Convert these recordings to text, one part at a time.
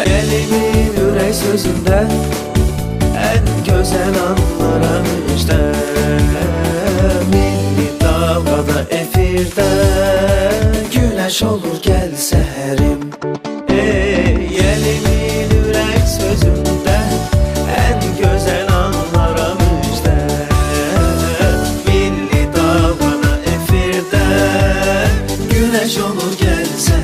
Elimin ürək sözündə ən gözəl anlara müjdə. Milli dalğada efirdə güneş olur gəl səhərim. Elimin ürək sözündə ən gözəl anlara müjdə. Milli dalğada efirdə güneş olur gəl səhərim.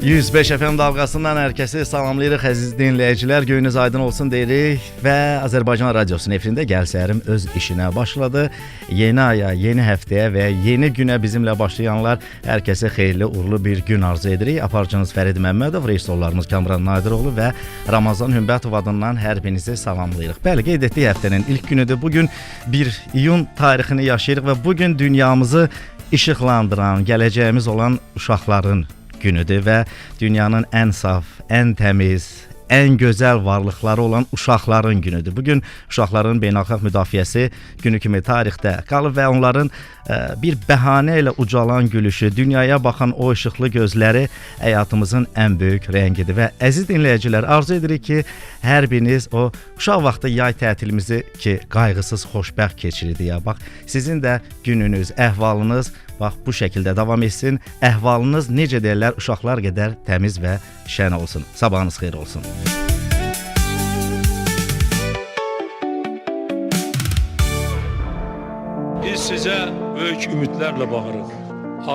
105 FM dalğasından hər kəsi salamlayırıq əziz dinləyicilər. Gününüz aydın olsun deyirik və Azərbaycan Radiosunun efirində Gəl Səhərim öz işinə başladı. Yeni aya, yeni həftəyə və yeni günə bizimlə başlayanlar hər kəsə xeyirli, uğurlu bir gün arzu edirik. Aparıcınız Fərid Məmmədov, rejissorlarımız Kamran Nadiroğlu və Ramazan Hümbətov adından hər birinizi salamlayırıq. Bəli, qeyd etdik həftənin ilk günüdür. Bugün 1 iyun tarixini yaşayırıq və bugün dünyamızı işıqlandıran, gələcəyimiz olan uşaqların günüdür və dünyanın ən saf, ən təmiz, ən gözəl varlıqları olan uşaqların günüdür. Bugün uşaqların beynəlxalq müdafiəsi günü kimi tarixdə qalıb və onların bir bəhanə ilə ucalan gülüşü, dünyaya baxan o işıqlı gözləri həyatımızın ən böyük rəngidir. Və əziz dinləyicilər, arzu edirik ki, hər biriniz o uşaq vaxtı yay tətilimizi ki, qayğısız, xoşbəxt keçirdik ya. Bax, sizin də gününüz, əhvalınız bax bu şəkildə davam etsin. Əhvalınız necə deyirlər, uşaqlar qədər təmiz və şən olsun. Sabahınız xeyir olsun. Biz sizə böyük ümidlərlə baxırıq.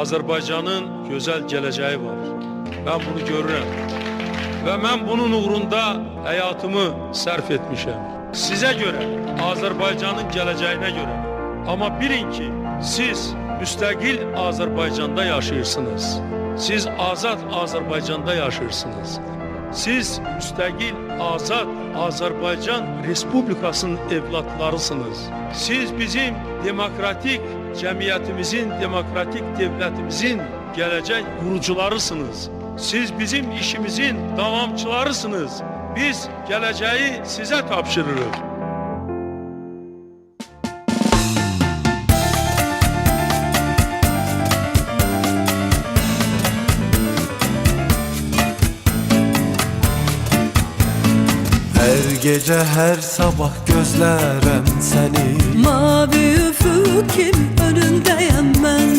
Azərbaycanın gözəl gələcəyi var. Mən bunu görürəm. Və mən bunun uğrunda həyatımı sərf etmişəm. Sizə görə, Azərbaycanın gələcəyinə görə. Amma bilin ki, siz müstəqil Azərbaycanda yaşayırsınız. Siz azad Azərbaycanda yaşayırsınız. Siz müstəqil, azad Azərbaycan Respublikasının evlatlarısınız. Siz bizim demokratik cəmiyyətimizin, demokratik devlətimizin gələcək qurucularısınız. Siz bizim işimizin davamçılarısınız. Biz gələcəyi sizə tapşırırıq. Her gece her sabah gözlerem seni. Mavi üfükim önündeyim ben.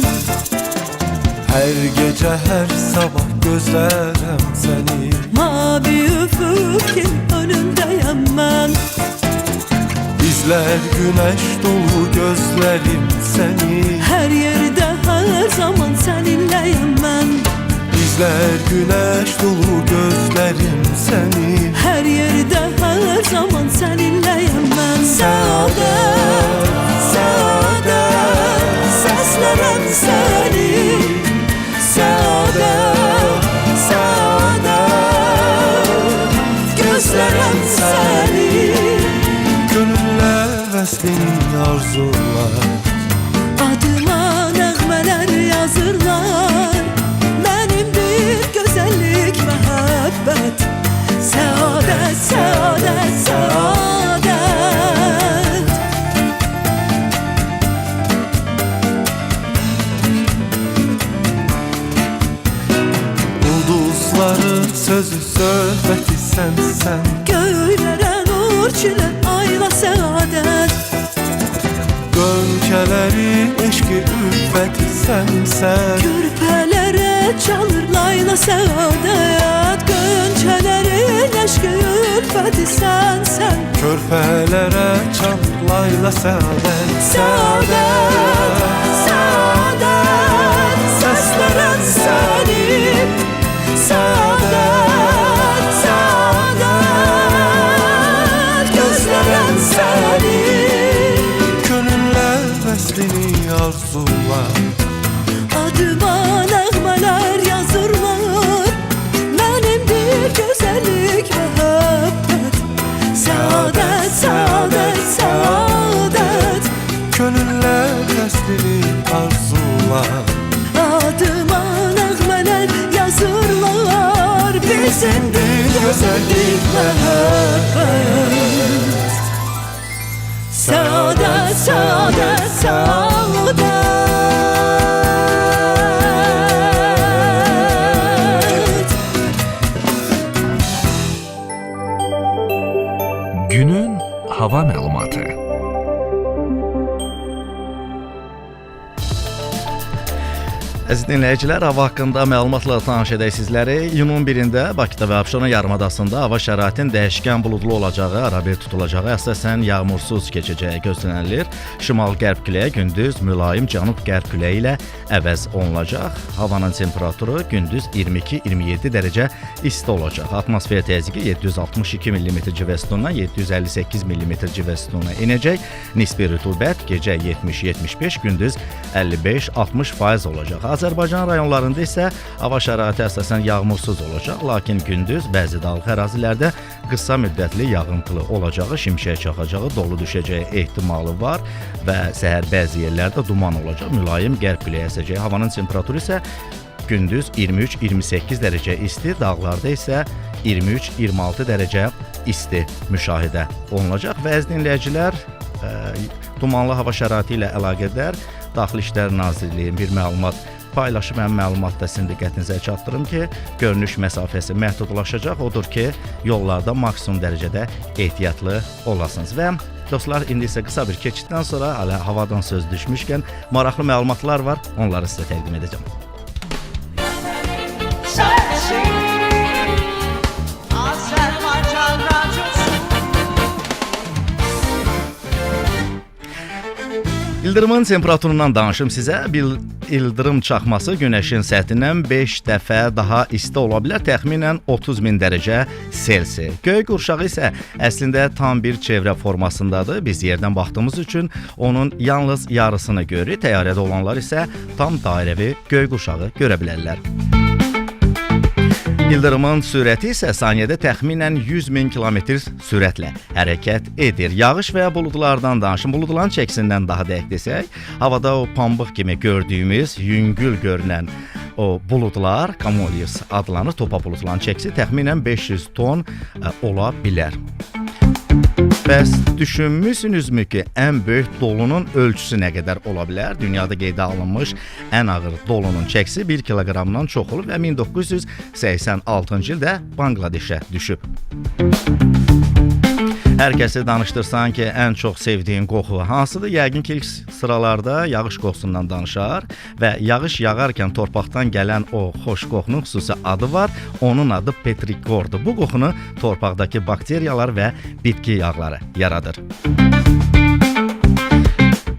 Her gece her sabah gözlerem seni. Mavi üfükim önündeyim ben. İzler güneş dolu gözlerim seni. Her yerde her zaman seninleyim ben. İzler güneş dolu gözlerim seni. Her yerde her zaman seninleyim ben. Saadet, saadet, Seslerim seni. saadet, saadet, Gözlerim seni. gönüller veslini arzular. Adıma nəğmələr yazırlar. Mənim bir gözəllik, məhəbbət. Səadət, səadət, səadət. Ulduzları sözü söhbəti sənsən. Göylərə nur çilə, ayla səadət. Gönçələrin eşqi ülfəti sənsən. Körpələrə çalır layla səadət. Gönçələrin eşqi ülfəti sənsən. Körpələrə çal layla səadət. Səadət, səadət, səslərən səni. Səadət, səadət, gözlərən səni. Gönüller veslini arzular. Adıma nəğmələr yazırlar. Mənim bir gözəllik, məhəbbət. Səadət, səadət, səadət. Gönüller veslini arzular. Adıma nəğmələr yazırlar. Bizim bir gözəllik, məhəbbət. hava məlumatı. Əziz dinləyicilər, hava haqqında məlumatla tanış edək sizləri. İyunun 1-də Bakıda və Abşeron yarımadasında hava şəraitinin dəyişkən buludlu olacağı, arabir tutulacağı, əsasən yağmursuz keçəcəyi gözlənilir. Şimal-qərb küləyi gündüz mülayim cənub-qərb küləyi ilə əvəz olunacaq. Havanın temperaturu gündüz 22-27 dərəcə isti olacaq. Atmosfer təzyiqi 762 mm civə sütunundan 758 mm civə sütununa enəcək. Nisbi rütubət gecə 70-75, gündüz 55-60% olacaq. Azərbaycan rayonlarında isə hava şəraiti əsasən yağmursuz olacaq, lakin gündüz bəzi dağlıq ərazilərdə qısa müddətli yağıntılı olacağı, şimşək çaxacağı, dolu düşəcəyi ehtimalı var və səhər bəzi yerlərdə duman olacaq, mülayim qərb küləyi əsəcək. Havanın temperaturu isə gündüz 23-28 dərəcə isti, dağlarda isə 23-26 dərəcə isti müşahidə olunacaq və əziz dinləyicilər, dumanlı hava şəraiti ilə əlaqədar Daxili İşlər Nazirliyinin bir məlumat paylaşıb, mən məlumatda sizin diqqətinizə çatdırım ki, görünüş məsafəsi məhdudlaşacaq. Odur ki, yollarda maksimum dərəcədə ehtiyatlı olasınız. Və dostlar, indi isə qısa bir keçiddən sonra hələ havadan söz düşmüşkən maraqlı məlumatlar var, onları sizə təqdim edəcəm. İldırımın temperaturundan danışım sizə. İldırım çaxması günəşin səthindən 5 dəfə daha isti ola bilər, təxminən 30.000 dərəcə Selsi. Göy qurşağı isə əslində tam bir çevrə formasındadır. Biz yerdən baxdığımız üçün onun yalnız yarısını görürük. Təyyarədə olanlar isə tam dairəvi göy qurşağı görə bilərlər. İldırımın sürəti isə saniyədə təxminən 100.000 km sürətlə hərəkət edir. Yağış və buludlardan danışım. Buludların çəksindən daha dəqiq desək, havada o pambıq kimi gördüyümüz, yüngül görünən o buludlar, cumulus adlanır, topa buludların çəksi təxminən 500 ton ola bilər. Bəs düşünmüsünüzmü ki, ən böyük dolunun ölçüsü nə qədər ola bilər? Dünyada qeydə alınmış ən ağır dolunun çəkisi 1 kiloqramdan çox olub və 1986-cı ildə Bangladeşə düşüb. Hər kəsi danışdırsan ki, ən çox sevdiyin qoxu hansıdır? Yəqin ki, ilk sıralarda yağış qoxusundan danışar və yağış yağarkən torpaqdan gələn o xoş qoxunun xüsusi adı var. Onun adı petrikordur. Bu qoxunu torpaqdakı bakteriyalar və bitki yağları yaradır.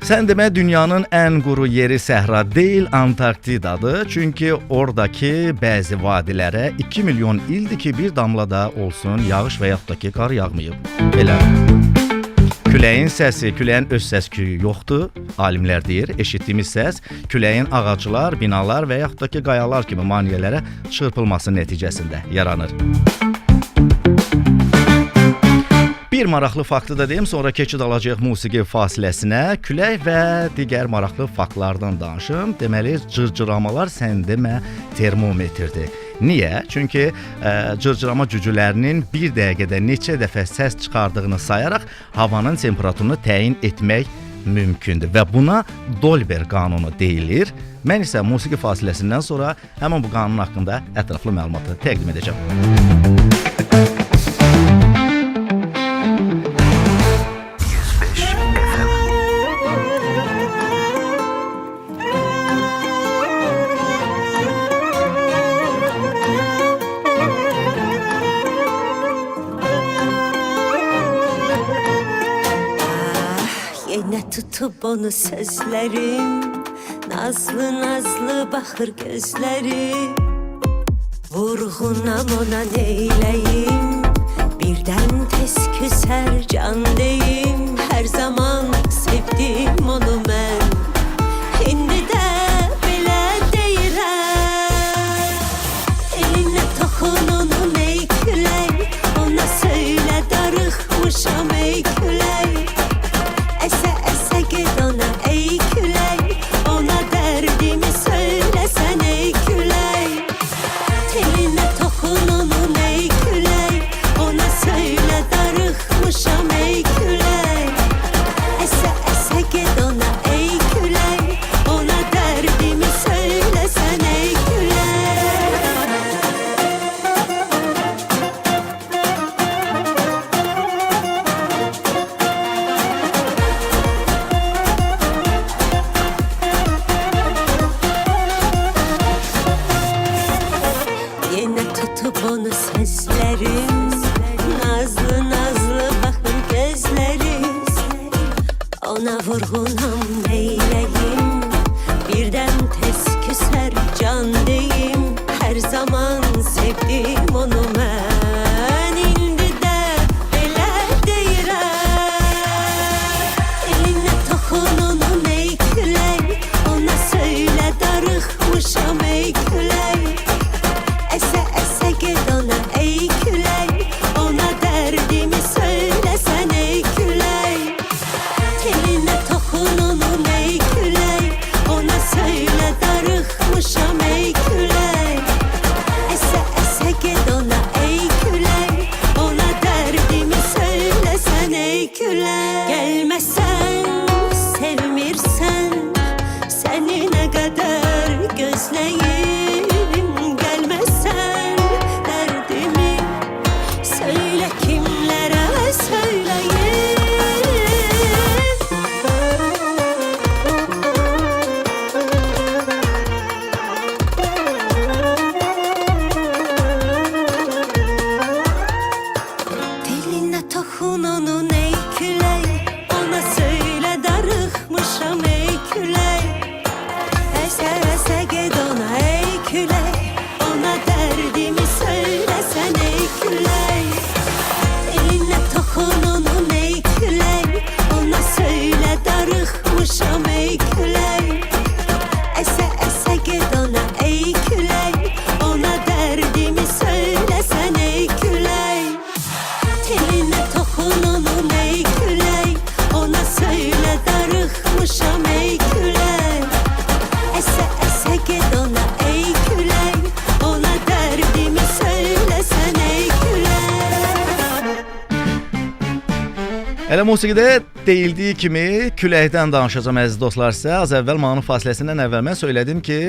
Sən demə, dünyanın ən quru yeri səhra deyil, Antarktidadır. Çünki oradakı bəzi vadilərə 2 milyon ildir ki, bir damla da olsun yağış və yaxud da ki, qar yağmayıb. Belə. Küləyin səsi, küləyin öz səs-küyü yoxdur, alimlər deyir. Eşitdiyimiz səs küləyin ağaclar, binalar və yaxud da ki, qayalar kimi maneələrə çırpılması nəticəsində yaranır. Bir maraqlı faktı da deyim, sonra keçid alacaq musiqi fasiləsinə. Külək və digər maraqlı faktlardan danışım. Deməli, cırcıramalar sən demə termometrdir. Niyə? Çünki cırcırama cücülərinin bir dəqiqədə neçə dəfə səs çıxardığını sayaraq havanın temperaturunu təyin etmək mümkündür və buna Dolber qanunu deyilir. Mən isə musiqi fasiləsindən sonra həmin bu qanun haqqında ətraflı məlumatı təqdim edəcəm. Tutub onu sözlərim, nazlı-nazlı baxır gözləri. Vurğunam ona neyləyim, birdən tez küsər can deyim. Hər zaman sevdim onu mən, indi də belə deyirəm. Elinə toxun onun ey külək, ona söylə darıxmışam ey külək. Əsə get ona ey külək, ona dərdimi söyləsən ey külək. Telinə toxun onun ey külək, ona söylə darıxmışam ey külək. Əsə get ona ey tutup onu sözlerim, nazlı nazlı bakır gözlerim. Ona vurgunam neyleyim, birden tez küser can deyim. Her zaman sevdim onu ben, indi de belə deyirəm. Eline toxun onun ey külək, ona söylə darıxmışam ey külək. Əsə əsə get ona ey külək, ona dərdimi söyləsən ey külək. Eline toxun onun ey külək, ona söylə darıxmışam ey külək. Əsə əsə get ona ey külək, ona dərdimi söyləsən ey külək. Gəlməsən, sevmirsən, səni nə qədər gözləyim. Gəlməsən, dərdimi söylə kimlərə söyləyim. Dilinə toxun onun ey külək, ona söylə darıxmışam ey külək. Əsə əsə get ona ey külək, ona dərdimi söyləsən ey külək. Dilinə toxun onun ey külək, ona söylə darıxmışam ey külək. Əsə əsə get ona ey külək, ona dərdimi söyləsən ey külək. Teline toxun onun ey külək, ona söylə darıxmışam ey külək. Əsə əsə get ona ey külək, ona dərdimi söyləsən ey külək. Elə musiqidə deyildiyi kimi küləkdən danışacağam əziz dostlar sizə. Az əvvəl mahnı fasiləsindən əvvəl mən söylədim ki,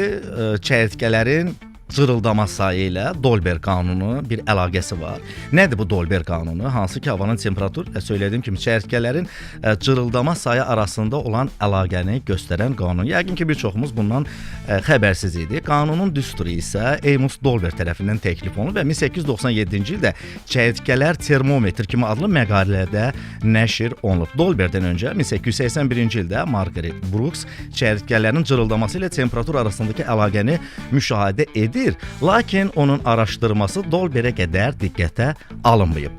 çəyirtkələrin cırıldama sayı ilə Dolber qanunu bir əlaqəsi var. Nədir bu Dolber qanunu? Hansı ki havanın temperaturu və söylədiyim kimi çəyirtkələrin cırıldama sayı arasında olan əlaqəni göstərən qanun. Yəqin ki bir çoxumuz bundan xəbərsiz idi. Qanunun düsturu isə Amos Dolber tərəfindən təklif olunub və 1897-ci ildə çəyirtkələr termometr kimi adlı məqalədə nəşr olunub. Dolberdən öncə 1881-ci ildə Margaret Brooks çəyirtkələrin cırıldaması ilə temperatur arasındakı əlaqəni müşahidə edir. Lakin onun araşdırması Dolberə qədər diqqətə alınmayıb.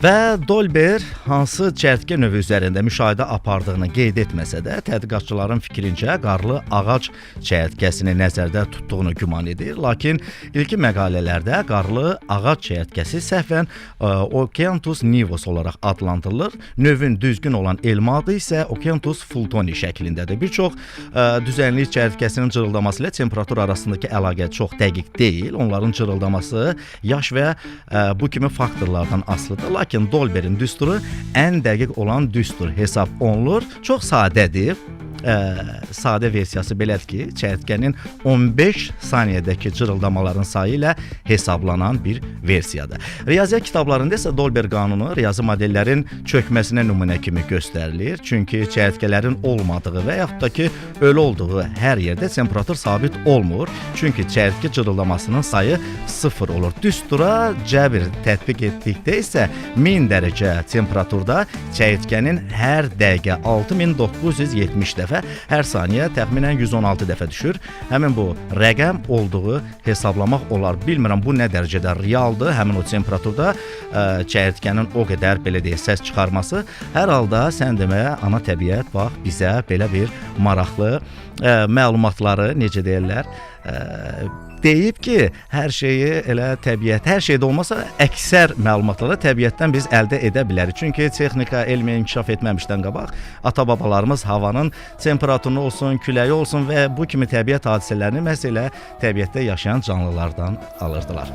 Və Dolber hansı çəyirtkə növü üzərində müşahidə apardığını qeyd etməsə də, tədqiqatçıların fikrincə qarlı ağac çəyirtkəsini nəzərdə tutduğunu güman edir. Lakin ilkin məqalələrdə qarlı ağac çəyirtkəsi səhvən Okeanthus nivus olaraq adlandırılır. Növün düzgün olan elmi adı isə Okeanthus fultoni şəklindədir. Bir çox düzənlik çəyirtkəsinin cırıldaması ilə temperatur arasındakı əlaqə çox dəqiq deyil. Onların cırıldaması yaş və bu kimi faktorlardan asılıdır. Lakin Dolberin düsturu ən dəqiq olan düstur hesab olunur. Çox sadədir. Sadə versiyası belədir ki, çəyirtkənin 15 saniyədəki cırıldamaların sayı ilə hesablanan bir versiyadır. Riyaziyyat kitablarında isə Dolber qanunu riyazi modellərin çökməsinə nümunə kimi göstərilir. Çünki çəyirtkələrin olmadığı və yaxud da ki, ölü olduğu hər yerdə temperatur sabit olmur. Çünki çəyirtkə cırıldamasının sayı 0 olur. Düstura cəbr tətbiq etdikdə isə 1000 dərəcə temperaturda çəyirtkənin hər dəqiqə 6970 dəfə, hər saniyə təxminən 116 dəfə düşür. Həmin bu rəqəm olduğu hesablamaq olar. Bilmirəm bu nə dərəcədə realdır. Həmin o temperaturda çəyirtkənin o qədər belə deyək səs çıxarması. Hər halda sən deməyə ana təbiət bax bizə belə bir maraqlı məlumatları necə deyirlər deyib ki, hər şeyi elə təbiət, hər şeydə olmasa əksər məlumatları təbiətdən biz əldə edə bilərik. Çünki texnika, elmi inkişaf etməmişdən qabaq ata-babalarımız havanın temperaturunu olsun, küləyi olsun və bu kimi təbiət hadisələrini məhz elə təbiətdə yaşayan canlılardan alırdılar.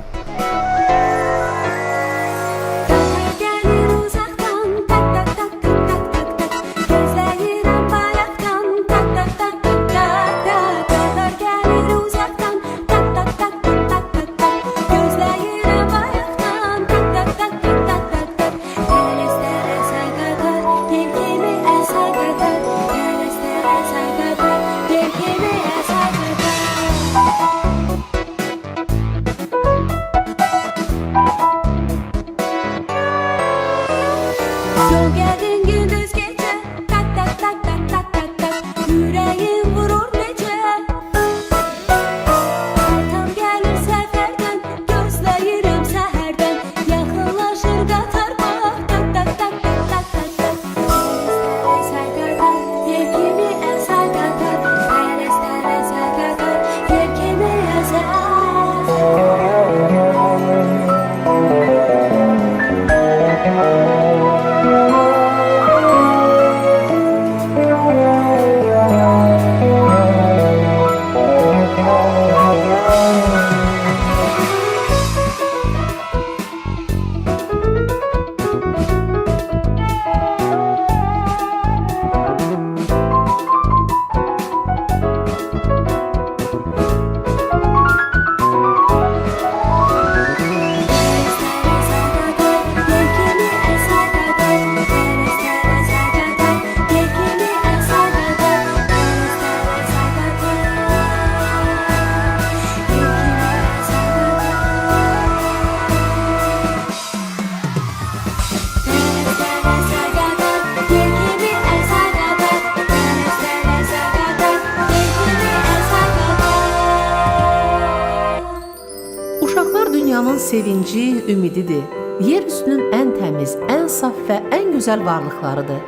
dünyanın sevinci, ümididir. Yer üstünün ən təmiz, ən saf və ən gözəl varlıqlarıdır.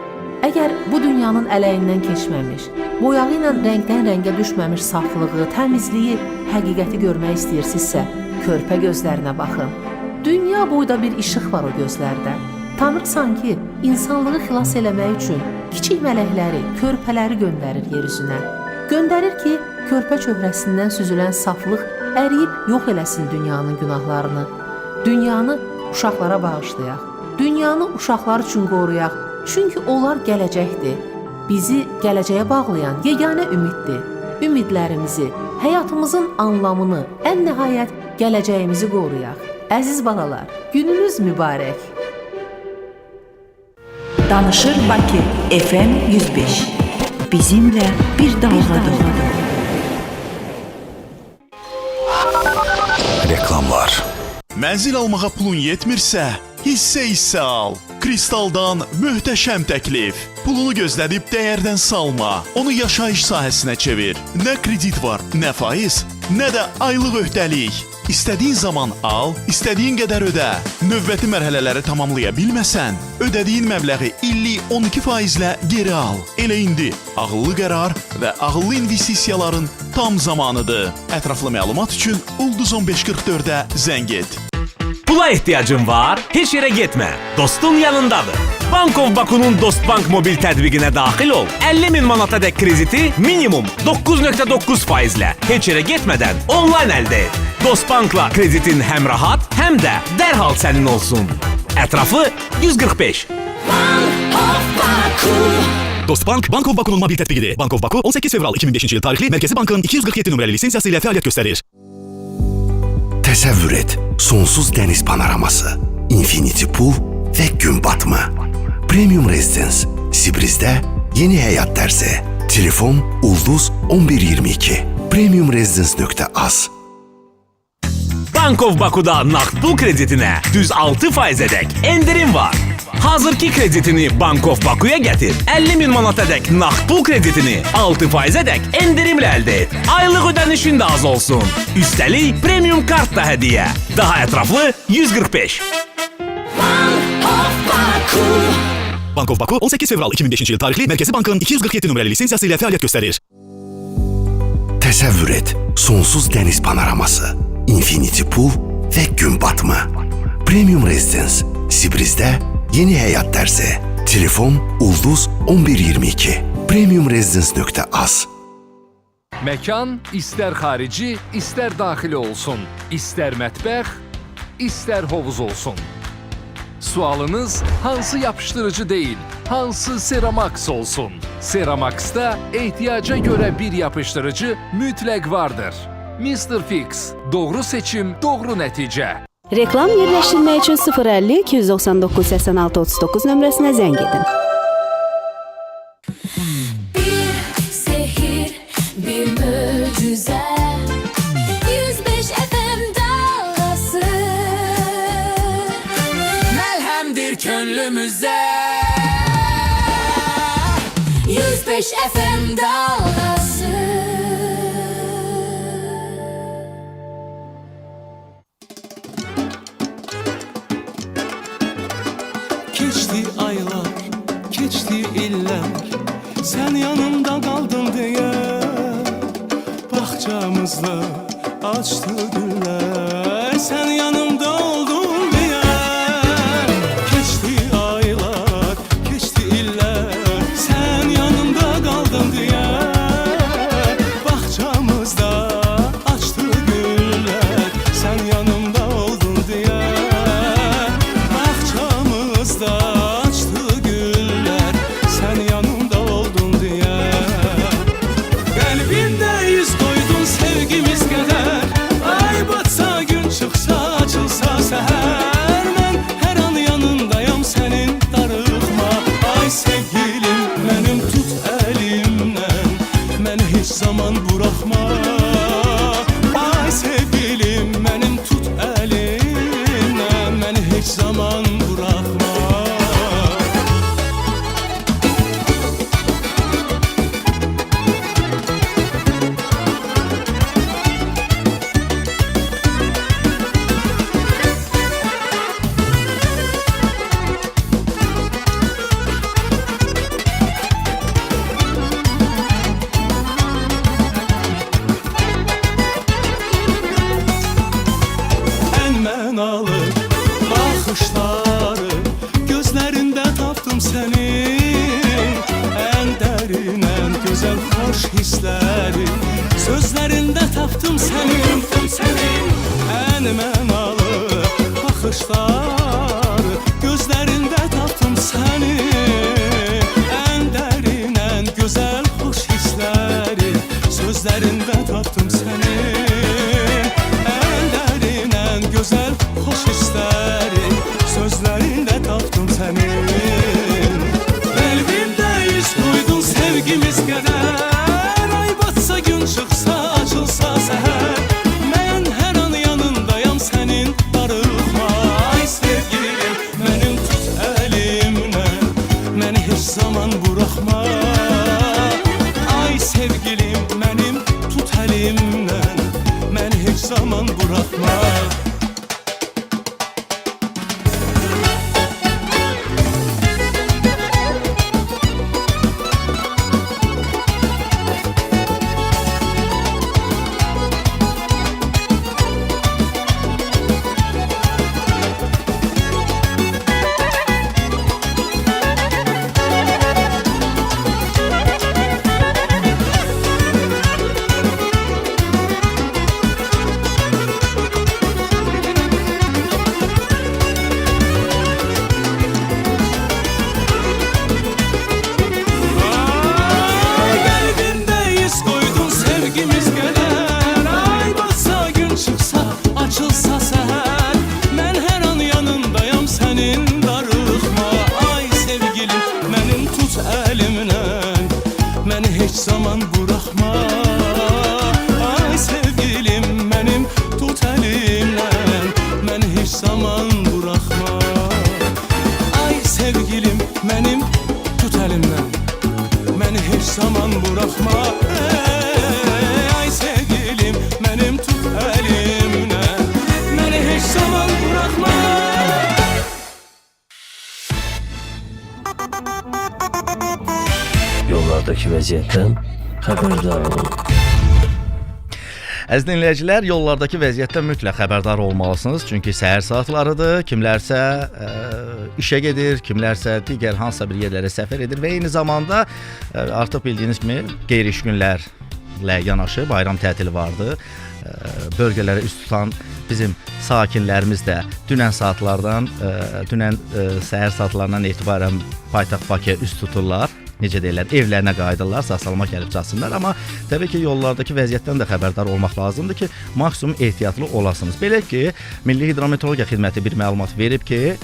Əgər bu dünyanın ələyindən keçməmiş, boyağı ilə rəngdən rəngə düşməmiş saflığı, təmizliyi, həqiqəti görmək istəyirsinizsə, körpə gözlərinə baxın. Dünya boyda bir işıq var o gözlərdə. Tanrı sanki insanlığı xilas eləmək üçün kiçik mələkləri, körpələri göndərir yer üzünə. Göndərir ki, körpə çöhrəsindən süzülən saflıq əriyib yox eləsin dünyanın günahlarını. Dünyanı uşaqlara bağışlayaq. Dünyanı uşaqlar üçün qoruyaq. Çünki onlar gələcəkdir. Bizi gələcəyə bağlayan yeganə ümiddir. Ümidlərimizi, həyatımızın anlamını, ən nəhayət gələcəyimizi qoruyaq. Əziz balalar, gününüz mübarək. Danışır Bakı FM 105. Bizimlə bir dalğada. Reklamlar. Mənzil almağa pulun yetmirsə, hissə al. Kristaldan möhtəşəm təklif. Pulunu gözlədib dəyərdən salma. Onu yaşayış sahəsinə çevir. Nə kredit var, nə faiz, nə də aylıq öhdəlik. İstədiyin zaman al, istədiyin qədər ödə. Növbəti mərhələləri tamamlaya bilməsən, ödədiyin məbləği illik 12%-lə geri al. Elə indi ağıllı qərar və ağıllı investisiyaların tam zamanıdır. Ətraflı məlumat üçün Ulduz 1544-ə zəng et. Pula ehtiyacın var? Heç yerə getmə. Dostun yanındadır. Bank of Baku'nun Dostbank mobil tətbiqinə daxil ol. 50.000 manatadək krediti minimum 9.9 faizlə heç yerə getmədən onlayn əldə et. Dostbankla kreditin həm rahat, həm də dərhal sənin olsun. Ətrafı 145. Bank of Baku. Dostbank, Bank of Baku'nun mobil tətbiqidir. Bank of Baku 18 fevral 2005 yıl tarixli Mərkəzi Bankın 247 nömrəli lisensiyası ilə fəaliyyət göstərir. Təsəvvür et, sonsuz dəniz panoraması, infinity pool və gün batımı. Premium Residence, Sibrizdə yeni həyat dərsi. Telefon Ulduz 1122. Premiumresidence.az. Bank of Baku'da nağd pul kreditinə düz 6%-ədək endirim var. Hazırki kreditini Bank of Baku'ya gətir. 50.000 manatadək nağd pul kreditini 6%-ədək endirimlə əldə et. Aylıq ödənişin də az olsun. Üstəlik premium kart da hədiyyə. Daha ətraflı 145. Bank of Baku. Bank of Baku 18 fevral 2005 yıl tarixli Mərkəzi Bankın 247 nömrəli lisensiyası ilə fəaliyyət göstərir. Təsəvvür et, sonsuz dəniz panoraması, infinity pool və gün batımı. Premium Residence, Sibrizdə yeni həyat dərsi. Telefon Ulduz 1122. Premiumresidence.az. Məkan istər xarici, istər daxili olsun. İstər mətbəx, istər hovuz olsun. Sualınız hansı yapışdırıcı deyil, hansı Ceramax olsun? Ceramax'da ehtiyaca görə bir yapışdırıcı mütləq vardır. Mr. Fix, doğru seçim, doğru nəticə. Reklam yerləşdirmək üçün 050 299 86 39 nömrəsinə zəng edin. Bir sehir, bir möcüzə. 105 FM dalğası. Məlhəmdir könlümüzə. 105 FM dalğası. Keçdi aylar, keçdi illər, sən yanımda qaldın deyə. Bağçamızda açdı güllər, sən yanımda oldun deyə. Keçdi aylar, keçdi illər, sən yanımda qaldın deyə. Bağçamızda açdı güllər, sən yanımda oldun deyə. Bağçamızda açdı güllər, sən yanımda oldun deyə. Qəlbində iz qoydun sevgimiz qədər. Ay batsa gün çıxsa açılsa səhər, mən hər an yanındayam sənin, darıxma. Ay sevgilim mənim, tut əlimdən, məni heç zaman buraxma. Ay sevgilim mənim, tut əlimdən, məni heç zaman buraxma. Sözlərində tapdım sənin ən mənalı baxışlar. Gözlərində tapdım səni ən dərin, ən gözəl xoş hissləri. Sözlərində tapdım səni ən dərin, ən gözəl xoş hissləri. Sözlərində tapdım səni. Qəlbimdə iz qoydun sevgimiz qədər. Ay batsa gün çıxsa açılsa səhər. Mən hər an yanındayam sənin, darıxma. Ay sevgilim mənim, tut əlimdən, məni heç zaman buraxma. Ay sevgilim mənim, tut əlimdən, məni heç zaman buraxma. Yollardakı vəziyyətdən xəbərdar olun. Əziz dinləyicilər, yollardakı vəziyyətdən mütləq xəbərdar olmalısınız. Çünki səhər saatlarıdır. Kimlərsə işə gedir, kimlərsə digər hansısa bir yerlərə səfər edir və eyni zamanda artıq bildiyiniz kimi qeyri-iş günlərlə yanaşı bayram tətili vardı. Bölgələrə üst tutan bizim sakinlərimiz də dünən səhər saatlarından etibarən paytaxt Bakıya üst tuturlar. Necə deyirlər, evlərinə qayıdırlar, sağ-salamat gəlib çatsınlar. Amma təbii ki, yollardakı vəziyyətdən də xəbərdar olmaq lazımdır ki, maksimum ehtiyatlı olasınız. Belə ki, Milli Hidrometeorologiya Xidməti bir məlumat verib ki,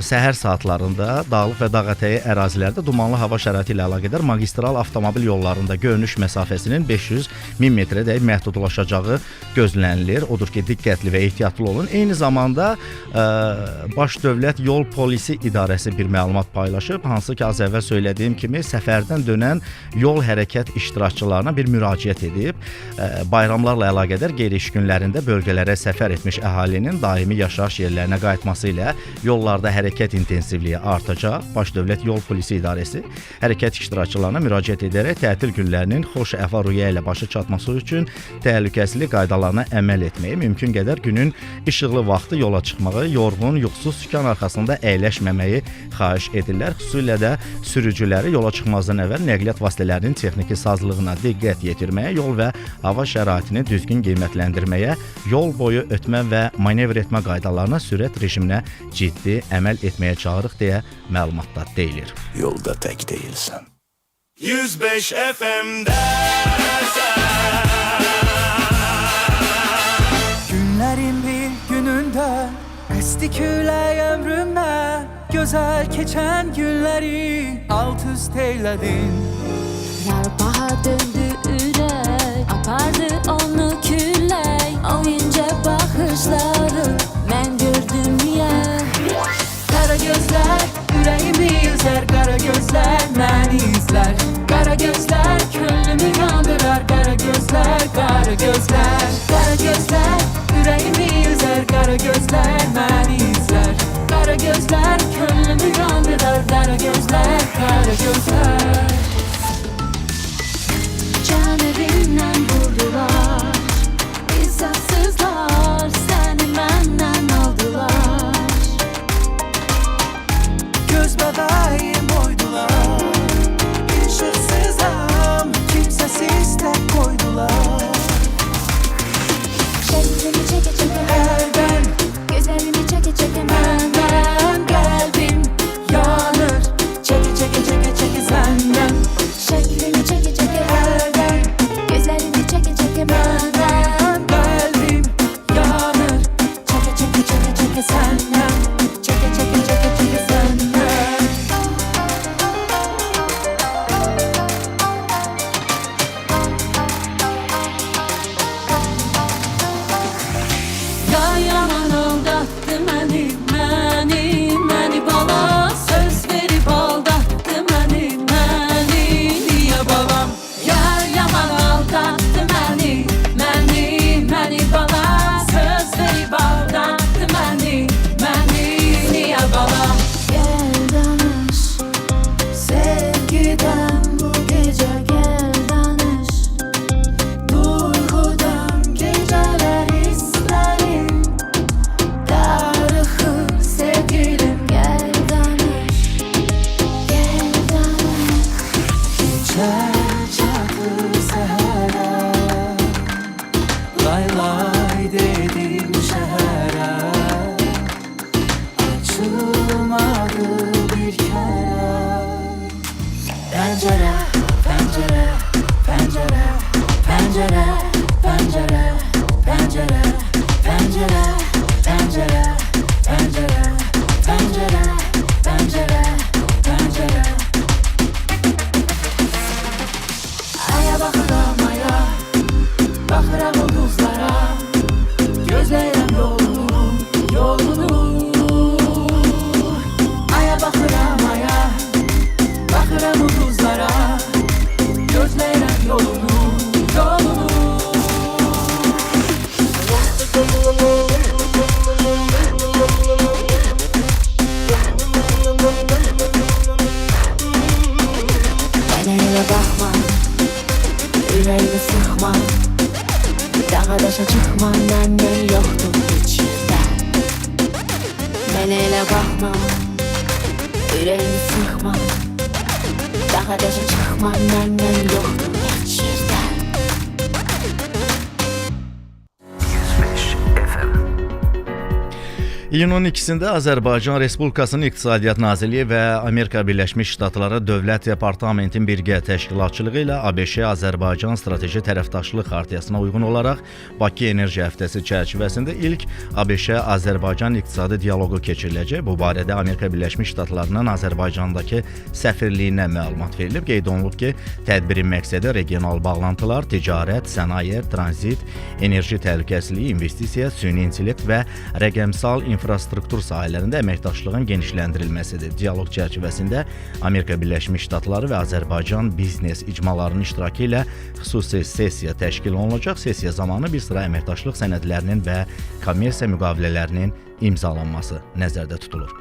səhər saatlarında dağlıq və dağətəyi ərazilərdə dumanlı hava şəraiti ilə əlaqədar magistral avtomobil yollarında görünüş məsafəsinin 500-1000 metrədək məhdudlaşacağı gözlənilir. Odur ki, diqqətli və ehtiyatlı olun. Eyni zamanda Baş Dövlət Yol Polisi İdarəsi bir məlumat paylaşıb, hansı ki, az əvvəl söylədiyim kimi səfərdən dönən yol hərəkət iştirakçılarına bir müraciət edib. Bayramlarla əlaqədar qeyri-iş günlərində bölgələrə səfər etmiş əhalinin daimi yaşayış yerlərinə qayıtması ilə yollarda hərəkət intensivliyi artacaq. Baş Dövlət Yol Polisi İdarəsi hərəkət iştirakçılarına müraciət edərək tətil günlərinin xoş əhval-ruhiyyə ilə başa çatması üçün təhlükəsizlik qaydalarına əməl etməyi, mümkün qədər günün işıqlı vaxtı yola çıxmağı, yorğun, yuxusuz sükan arxasında əyləşməməyi xahiş edirlər. Xüsusilə də sürücüləri yola çıxmazdan əvvəl nəqliyyat vasitələrinin texniki sazlığına diqqət yetirməyə, yol və hava şəraitini düzgün qiymətləndirməyə, yol boyu ötmə və manevr etmə qaydalarına, sürət rejiminə ciddi əməl etməyə çağırıq deyə məlumatda deyilir. Yolda tək deyilsən. 105 FM-də Günlərin bir günündə esti külək ömrümə, gözəl keçən günləri alt-üst eyledin. Yarbağa döndü ürək, apardı onu külək. O incə baxışları mən gördüm ya. Qara gözlər ürəyimi yüzər, qara gözlər məni izlər. Qara gözlər könlümü yandırar, qara gözlər, qara gözlər. Qara gözlər ürəyimi yüzər, qara gözlər məni izlər. Qara gözlər könlümü yandırar, qara gözlər, qara gözlər. Can evimdən vurdular, İnsafsızlar səni məndən aldılar. Göz bəbəyim oydular, İşıqsızam, kimsəsiz tək qoydular. aldatdı məni bala söz verib aldatdı məni niyə balam yar yaman aldatdı məni bala söz verib aldatdı məni niyə balam gel danış sevgiden bu gece gel danış duygudan geceler isterim tarixi sevgilim gel danış geçer çatı sehera lay lay dedim şehre açılmadı bir kere pencere pencere pencere pencere pencere pencere pencere pencere pencere pencere pencere pencere aya bakıram aya bakıram ulduzlara gözleyirəm yolunu aya bakıram aya bakıram ulduzlara gözleyirəm yolunu Bana elə baxma ürəyimi sıxma dağa daşa çıxma məndən yoxdur heç yerdə Mənə elə baxma ürəyimi sıxma dağa daşa çıxma məndən yoxdur heç yerdə İyunun 2-də Azərbaycan Respublikasının İqtisadiyyat Nazirliyi və Amerika Birləşmiş Ştatları Dövlət Departamentinin birgə təşkilatçılığı ilə ABŞ-Azərbaycan Strateji Tərəfdaşlıq Xartiyasına uyğun olaraq Bakı Enerji Həftəsi çərçivəsində ilk ABŞ-Azərbaycan iqtisadi dialoqu keçiriləcək. Bu barədə Amerika Birləşmiş Ştatlarının Azərbaycandakı səfirliyinə məlumat verilib. Qeyd olunub ki, tədbirin məqsədi regional bağlantılar, ticarət, sənaye, tranzit, enerji təhlükəsizliyi, investisiya, süni intellekt və rəqəmsal infrastruktur sahələrində əməkdaşlığın genişləndirilməsidir. Dialoq çərçivəsində Amerika Birləşmiş Ştatları və Azərbaycan biznes icmalarının iştirakı ilə xüsusi sessiya təşkil olunacaq. Sessiya zamanı bir sıra əməkdaşlıq sənədlərinin və kommersiya müqavilələrinin imzalanması nəzərdə tutulur.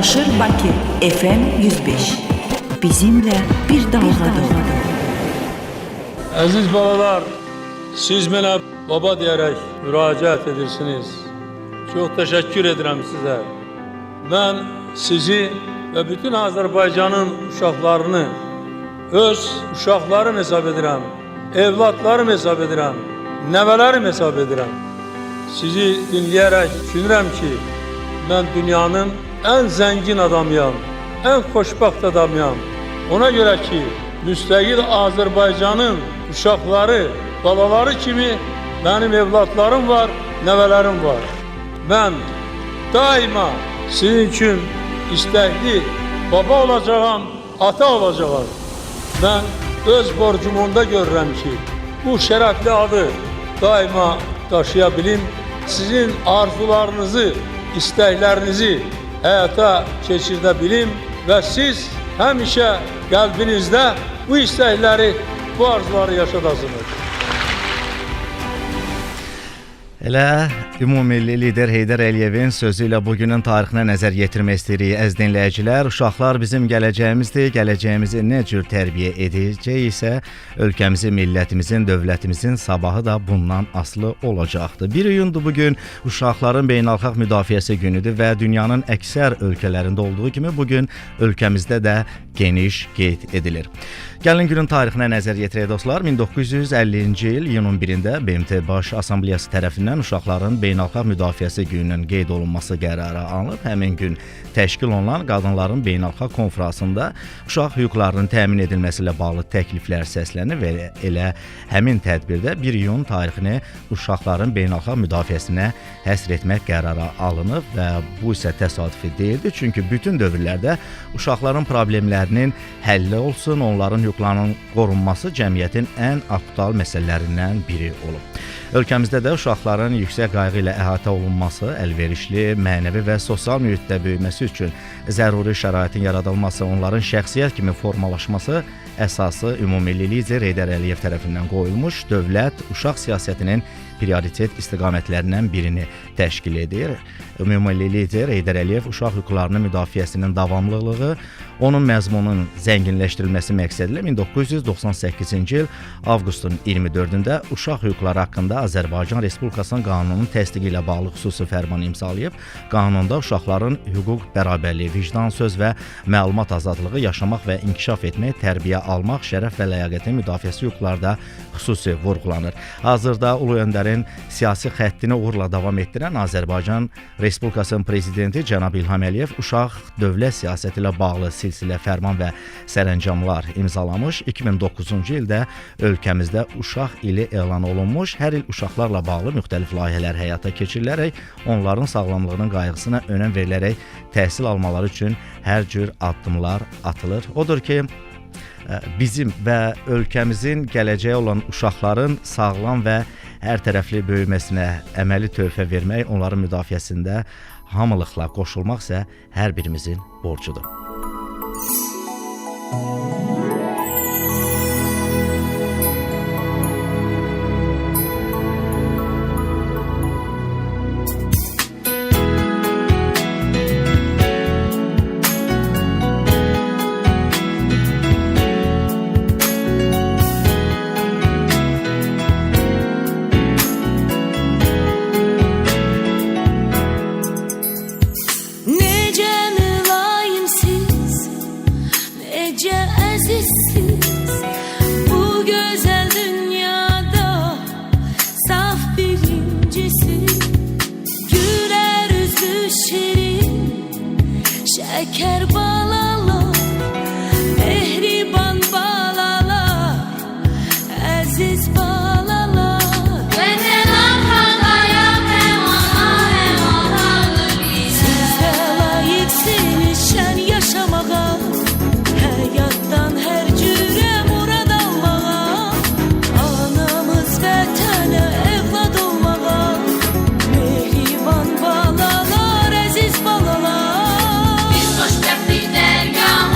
Danışır Bakı FM 105. Bizimlə bir dalğada. Əziz balalar, siz mənə baba deyərək müraciət edirsiniz. Çox təşəkkür edirəm sizə. Mən sizi və bütün Azərbaycanın uşaqlarını öz uşaqlarım hesab edirəm, evlatlarım hesab edirəm, nəvələrim hesab edirəm. Sizi dinləyərək düşünürəm ki, mən dünyanın ən zəngin adamıyam, ən xoşbəxt adamıyam. Ona görə ki, müstəqil Azərbaycanın uşaqları, balaları kimi mənim evlatlarım var, nəvələrim var. Mən daima sizin üçün istəkli baba olacağam, ata olacağam. Mən öz borcumu onda görürəm ki, bu şərəfli adı daima daşıya bilim, sizin arzularınızı, istəklərinizi həyata keçirdə bilim və siz həmişə qəlbinizdə bu istəkləri, bu arzuları yaşadasınız. Elə ümumilli lider Heydər Əliyevin sözü ilə bugünün tarixinə nəzər yetirmək istəyirik. Əziz dinləyicilər, uşaqlar bizim gələcəyimizdir. Gələcəyimizi nə cür tərbiyə edəcəksə, ölkəmizin, millətimizin, dövlətimizin sabahı da bundan asılı olacaqdır. 1 iyundur bugün uşaqların beynəlxalq müdafiəsi günüdür və dünyanın əksər ölkələrində olduğu kimi bugün ölkəmizdə də geniş qeyd edilir. Gəlin günün tarixinə nəzər yetirək dostlar. 1950-ci il iyunun 1-də BMT Baş Assambleyası tərəfindən uşaqların beynəlxalq müdafiəsi gününün qeyd olunması qərarı alınıb. Həmin gün təşkil olunan Qadınların Beynəlxalq Konfransında uşaq hüquqlarının təmin edilməsi ilə bağlı təkliflər səslənib və elə həmin tədbirdə 1 iyun tarixini uşaqların beynəlxalq müdafiəsinə həsr etmək qərarı alınıb və bu isə təsadüfi deyildi. Çünki bütün dövrlərdə uşaqların problemlərinin həlli olsun, onların hüquqlarının qorunması cəmiyyətin ən aktual məsələlərindən biri olub. Ölkəmizdə də uşaqların yüksək qayğı ilə əhatə olunması, əlverişli, mənəvi və sosial mühitdə böyüməsi üçün zəruri şəraitin yaradılması, onların şəxsiyyət kimi formalaşması əsası ümumilli lider Heydər Əliyev tərəfindən qoyulmuş dövlət uşaq siyasətinin prioritet istiqamətlərindən birini təşkil edir. Ümumilli lider Heydər Əliyev uşaq hüquqlarının müdafiəsinin davamlılığı, onun məzmununun zənginləşdirilməsi məqsədilə 1998-ci il avqustun 24-də uşaq hüquqları haqqında Azərbaycan Respublikasının qanununun təsdiqi ilə bağlı xüsusi fərman imzalayıb. Qanunda uşaqların hüquq bərabərliyi, vicdan, söz və məlumat azadlığı, yaşamaq və inkişaf etmək, tərbiyə almaq, şərəf və ləyaqətin müdafiəsi hüquqlarda xüsusi vurğulanır. Hazırda Ulu Öndərin siyasi xəttini uğurla davam etdirən Azərbaycan Respublikasının prezidenti cənab İlham Əliyev uşaq dövlət siyasəti ilə bağlı silsilə fərman və sərəncamlar imzalamış. 2009-cu ildə ölkəmizdə uşaq ili elan olunmuş. Hər il uşaqlarla bağlı müxtəlif layihələr həyata keçirilərək, onların sağlamlığının qayğısına önəm verilərək təhsil almaları üçün hər cür addımlar atılır. Odur ki, bizim və ölkəmizin gələcəyə olan uşaqların sağlam və hər tərəfli böyüməsinə əməli töhfə vermək, onların müdafiəsində hamılıqla qoşulmaq isə hər birimizin borcudur. Biz xoşbəxtliklər qanı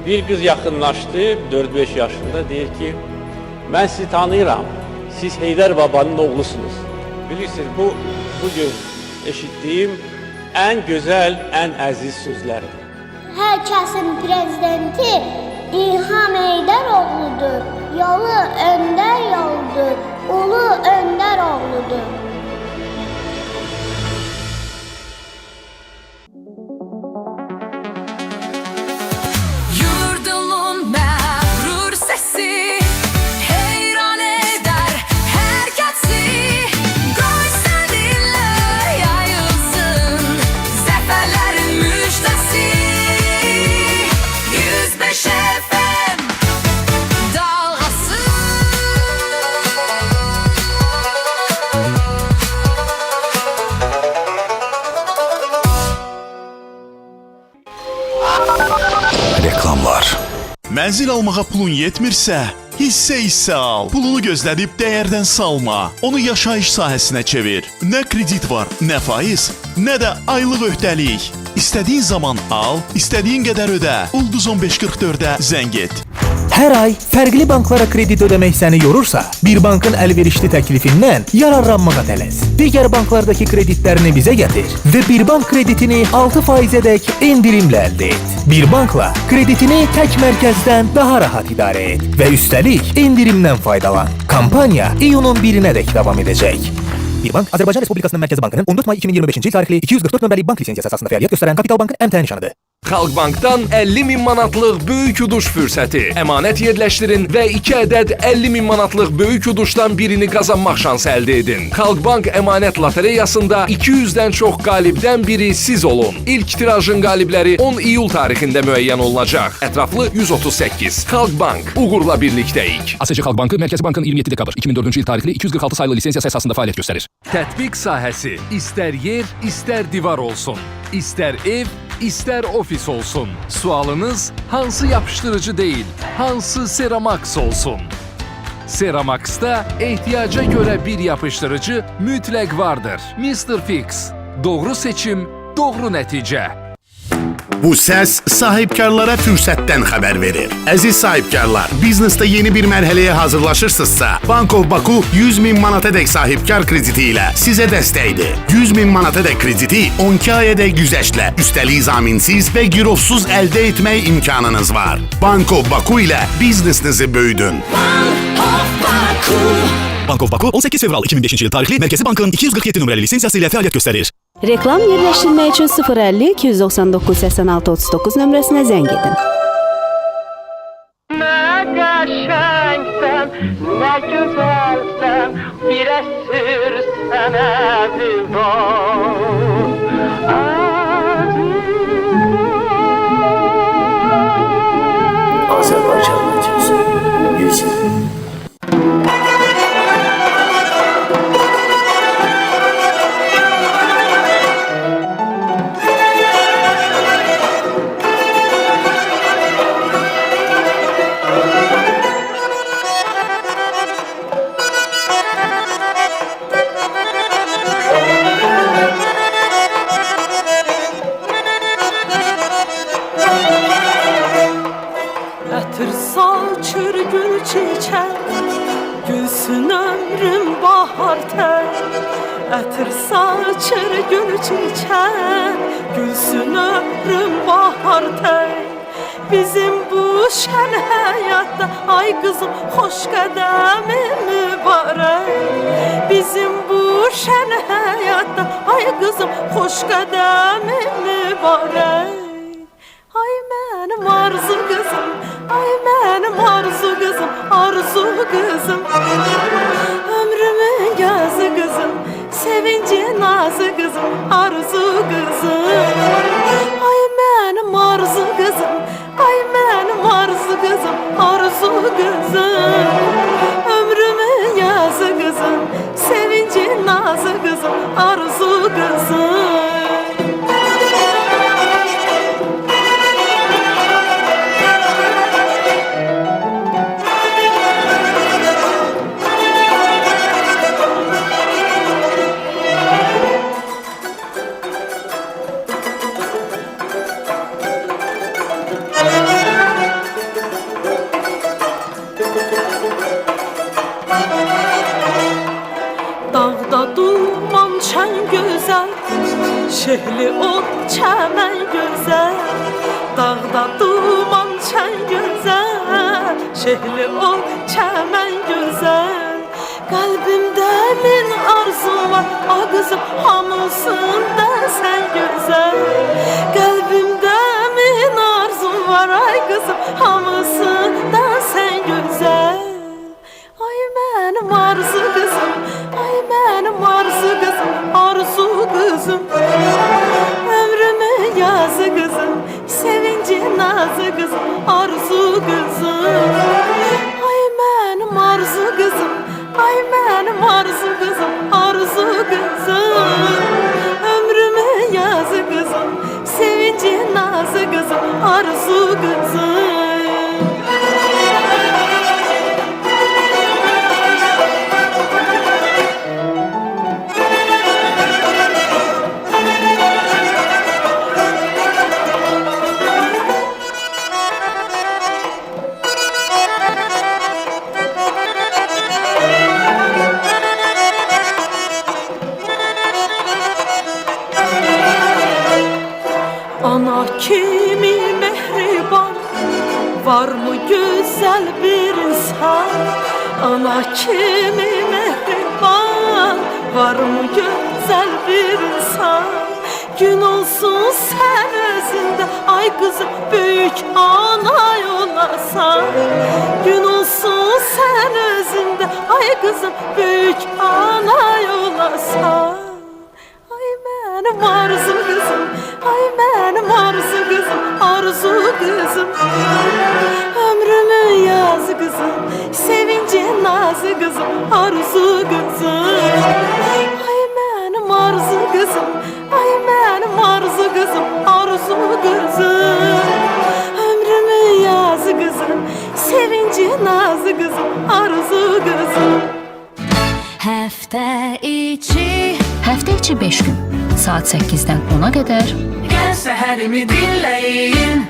Bir kız yaxınlaşdı, 4-5 yaşında, deyir ki, mən sizi tanıyıram, siz Heydər babanın oğlusunuz. Bilirsiniz, bugün eşitdiyim ən gözəl, ən əziz sözlərdir. Hər kəsin prezidenti İlham Heydəroğludur. Yolu öndər yoldur, ulu öndər oğludur. Yurdumun məğrur səsi heyran edər hər kəsi. Qoy səninlər yayılsın zəfərlərin müjdəsi. 105 FM dalğası. Reklamlar. Mənzil almağa pulun yetmirsə, hissə al. Pulunu gözlədib dəyərdən salma. Onu yaşayış sahəsinə çevir. Nə kredit var, nə faiz, nə də aylıq öhdəlik. İstədiyin zaman al, istədiyin qədər ödə. Ulduz 1544-ə zəng et. Hər ay fərqli banklara kredit ödəmək səni yorursa, bir bankın əlverişli təklifindən yararlanmağa tələs. Digər banklardakı kreditlərini bizə gətir və bir bank kreditini 6%-ədək endirimlə əldə et. Bir bankla kreditini tək mərkəzdən daha rahat idarə et və üstəlik endirimdən faydalan. Kampaniya iyunun 1-nədək davam edəcək. Bir bank Azərbaycan Respublikasının Mərkəzi Bankının 14 may 2025-ci il tarixli 244 nömrəli bank lisensiyası əsasında fəaliyyət göstərən Kapital Bankın əmtəə nişanıdır. Xalqbankdan 50.000 manatlıq böyük uduş fürsəti. Əmanət yerləşdirin və 2 ədəd 50.000 manatlıq böyük uduşdan birini qazanmaq şansı əldə edin. Xalqbank əmanət lotereyasında 200-dən çox qalibdən biri siz olun. İlk tirajın qalibləri 10 iyul tarixində müəyyən olunacaq. Ətraflı 138. Xalqbank, uğurla birlikdəyik. ASC Xalq Bankı Mərkəzi Bankın 27 dekabr 2004-cü il tarixli 246 saylı lisensiyası əsasında fəaliyyət göstərir. Tətbiq sahəsi istər yer, istər divar olsun. İstər ev, İstər ofis olsun. Sualınız hansı yapışdırıcı deyil, hansı Seramax olsun? Seramax'da ehtiyaca görə bir yapışdırıcı mütləq vardır. Mr. Fix. Doğru seçim, doğru nəticə. Bu səs sahibkarlara fürsətdən xəbər verir. Əziz sahibkarlar, biznesdə yeni bir mərhələyə hazırlaşırsınızsa, Bank of Baku 100.000 manatadək sahibkar krediti ilə sizə dəstəkdir. 100.000 manatadək krediti 12 ayədək güzəştlə, üstəlik zaminsiz və girovsuz əldə etmək imkanınız var. Bank of Baku ilə biznesinizi böyüdün. Bank of Baku 18 fevral 2005-ci il tarixli Mərkəzi Bankın 247 nömrəli lisensiyası ilə fəaliyyət göstərir. Reklam yerləşdirmək üçün 050 299 86 39 nömrəsinə zəng edin. Nə qəşəngsən, nə gözəlsən, bir əsir sənə divan. Azərbaycan radiosu 100 il. Ətır saçır gül çiçək, gülsün ömrüm bahar tək. Ətır saçır gül çiçək, gülsün ömrüm bahar tək. Bizim bu şən həyatda, ay qızım, xoş qədəmi mübarək. Bizim bu şən həyatda, ay qızım, xoş qədəmi mübarək. Ay mənim arzu qızım, ay mənim arzu qızım, arzu qızım. Ömrümün gözü qızım, sevinci nazı qızım, arzu qızım. Ay mənim arzu qızım, ay mənim arzu qızım, arzu qızım. Ömrümün gözü qızım, sevinci nazı qızım, arzu qızım. şehli ol çəmən gözəl, dağda duman çən gözəl, şehli ol çəmən gözəl. Qəlbimdə min arzu var, ay qızım, hamısında sən gözəl. Qəlbimdə min arzu var, ay qızım, hamısında sən gözəl. Ay mənim arzu qızım, ay mənim arzu qızım, arzu qızım. Ömrümün yazı qızım, sevinci nazı qızım, arzu qızım. Ay mənim arzu qızım, ay mənim arzu qızım, arzu qızım. Ömrümün yazı qızım, sevinci nazı qızım, arzu qızım. Ana kimi mehriban, var mı güzel bir insan? Ana kimi mehriban, var mı güzel bir insan? Gün olsun sen özünde, ay kızım, büyük ana olasan. Gün olsun sen özünde, ay kızım, büyük ana olasan. Ay benim arzu kızım, ay benim arzu kızım, arzu kızım. Ömrümün yazı kızım, sevinci nazı kızım, arzu kızım. Ay benim arzu kızım, ay benim arzu kızım, arzu kızım. Ömrümün yazı kızım, sevinci nazı kızım, arzu kızım. Həftə içi 5 gün, saat 8-dən 10-a qədər Gəl səhərimi dinləyin.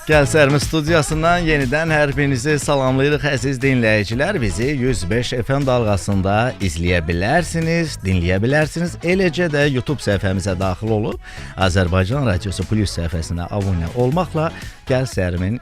Gəl Sərmi studiyasından yenidən hər birinizi salamlayırıq əziz dinləyicilər. Bizi 105 FM dalğasında izləyə bilərsiniz, dinləyə bilərsiniz. Eləcə də YouTube səhifəmizə daxil olub Azərbaycan Radiosu Plus səhifəsinə abunə olmaqla Gəl Sərmin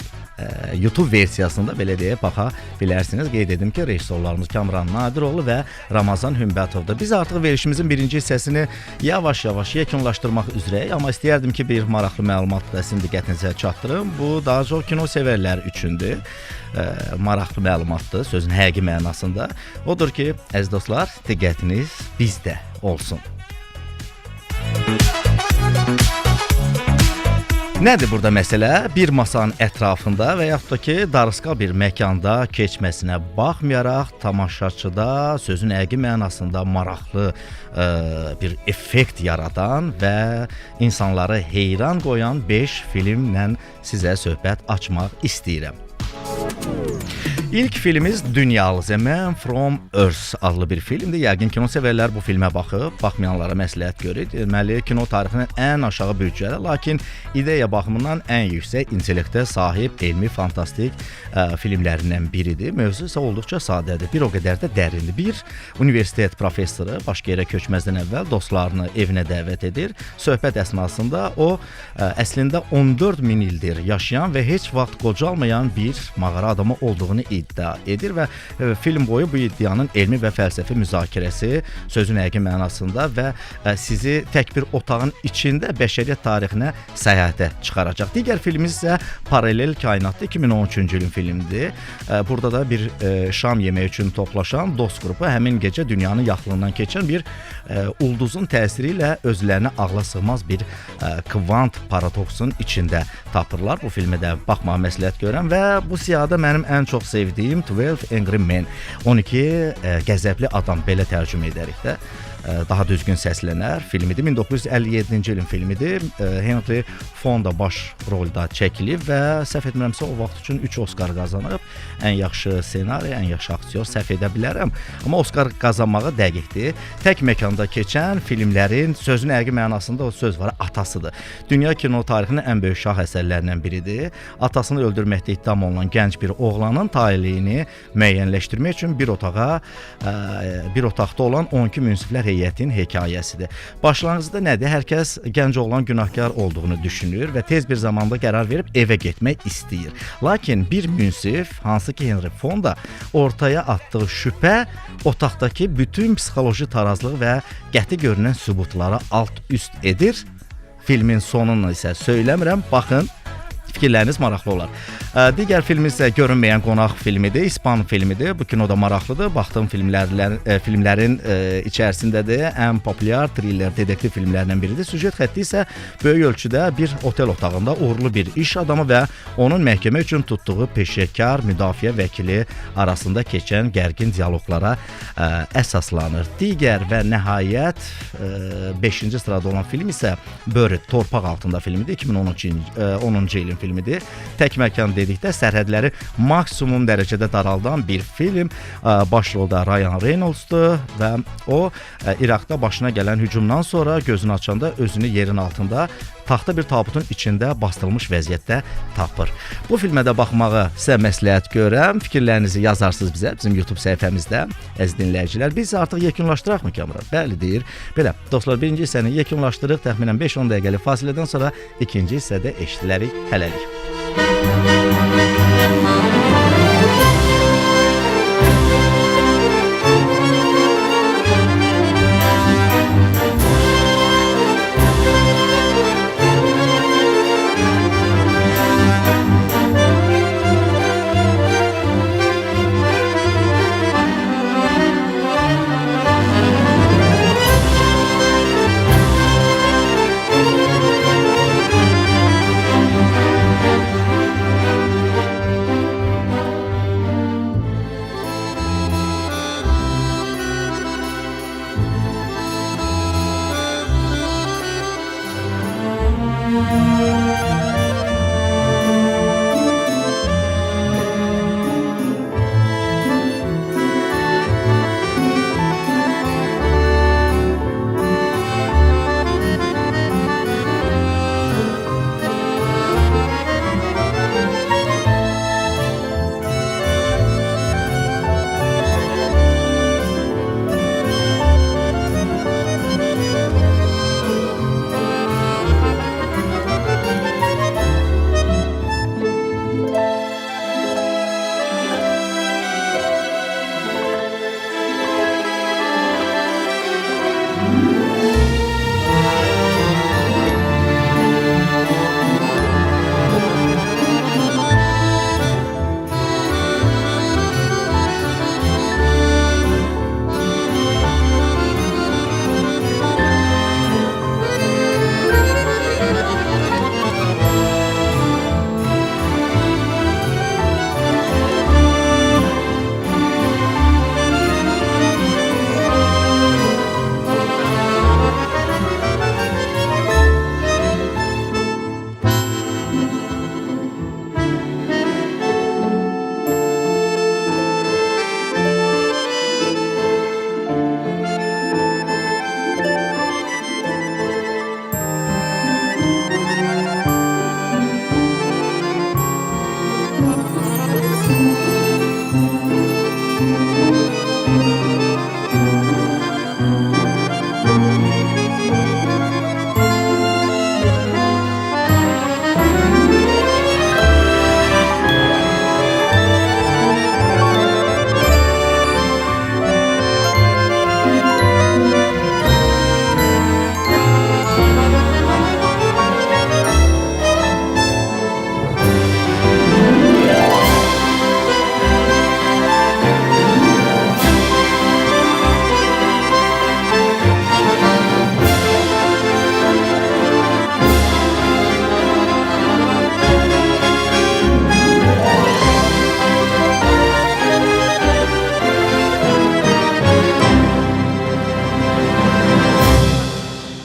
YouTube versiyasında belə deyək baxa bilərsiniz. Qeyd edim ki, rejissorlarımız Kamran Nadiroğlu və Ramazan Hümbətovdur. Biz artıq verilişimizin birinci hissəsini yavaş-yavaş yekunlaşdırmaq üzrəyik, amma istəyərdim ki, bir maraqlı məlumat da sizin diqqətinizə çatdırım. Bu daha çox kino sevərlər üçündür. Maraqlı məlumatdır, sözün həqiqi mənasında. Odur ki, əziz dostlar, diqqətiniz bizdə olsun. Nədir burada məsələ? Bir masanın ətrafında və yaxud da ki, darısqal bir məkanda keçməsinə baxmayaraq tamaşaçıda sözün həqiqi mənasında maraqlı bir effekt yaradan və insanları heyran qoyan 5 filmlə sizə söhbət açmaq istəyirəm. İlk filmimiz Dünyalı Zəmən From Earth adlı bir filmdir. Yəqin kino sevərlər bu filmə baxıb, baxmayanlara məsləhət görür. Deməli, kino tarixinin ən aşağı büdcəli, lakin ideya baxımından ən yüksək intellektə sahib elmi fantastik filmlərindən biridir. Mövzu isə olduqca sadədir, bir o qədər də dərindir. Bir universitet professoru başqa yerə köçməzdən əvvəl dostlarını evinə dəvət edir. Söhbət əsnasında o əslində 14 min ildir yaşayan və heç vaxt qocalmayan bir mağara adamı olduğunu iddia edir və film boyu bu iddianın elmi və fəlsəfi müzakirəsi sözün həqiqi mənasında və sizi tək bir otağın içində bəşəriyyət tarixinə səyahətə çıxaracaq. Digər filmimiz isə Paralel Kainatdır, 2013-cü ilin filmidir. Burada da bir şam yeməyi üçün toplaşan dost qrupu həmin gecə dünyanın yaxınlığından keçən bir ulduzun təsiri ilə özlərinə ağla sığmaz bir kvant paradoksun içində tapırlar. Bu filmə də baxmağı məsləhət görürəm və bu siyahıda mənim ən çox sevdiyim 12 Angry Men, 12 qəzəbli adam belə tərcümə edərik də. Daha düzgün səslənər filmidir. 1957-ci ilin filmidir. Henry Fonda baş rolda çəkilib və səhv etmirəmsə o vaxt üçün 3 Oscar qazanıb. Ən yaxşı ssenari, ən yaxşı aktyor səhv edə bilərəm. Amma Oscar qazanmağı dəqiqdir. Tək məkanda keçən filmlərin sözün həqiqi mənasında o söz var, atasıdır. Dünya kino tarixinin ən böyük şah əsərlərindən biridir. Atasını öldürməkdə ittiham olunan gənc bir oğlanın taleyini müəyyənləşdirmək üçün bir otaqda olan 12 münsiflər heyətin hekayəsidir. Başlanğıcda nədir? Hər kəs gənc oğlan günahkar olduğunu düşünür və tez bir zamanda qərar verib evə getmək istəyir. Lakin bir münsif, hansı ki Henry Fonda, ortaya atdığı şübhə otaqdakı bütün psixoloji tarazlıq və qəti görünən sübutlara alt-üst edir. Filmin sonunu isə söyləmirəm, baxın, fikirləriniz maraqlı olar. Digər film isə Görünməyən qonaq filmidir, İspan filmidir. Bu kinoda maraqlıdır. Baxdığım filmlərin içərisindədir. Ən populyar thriller, dedektiv filmlərindən biridir. Süjet xətti isə böyük ölçüdə bir otel otağında uğurlu bir iş adamı və onun məhkəmə üçün tutduğu peşəkar müdafiə vəkili arasında keçən gərgin dialoqlara əsaslanır. Digər və nəhayət 5-ci sırada olan film isə Buried, Torpaq altında filmidir. 2010-cu ilin filmidir. Tək məkan dedikdə sərhədləri maksimum dərəcədə daraldan bir film. Başrolda Ryan Reynolds'dur və o İraqda başına gələn hücumdan sonra gözünü açanda özünü yerin altında taxta bir tabutun içində bastırılmış vəziyyətdə tapır. Bu filmə də baxmağı sizə məsləhət görürəm. Fikirlərinizi yazarsınız bizə bizim YouTube səhifəmizdə. Əziz dinləyicilər, biz artıq yekunlaşdıraq mı Kamran? Bəli deyir. Belə, dostlar, birinci hissəni yekunlaşdırıq. Təxminən 5-10 dəqiqəlik fasilədən sonra ikinci hissədə eşidilərik. Hələlik.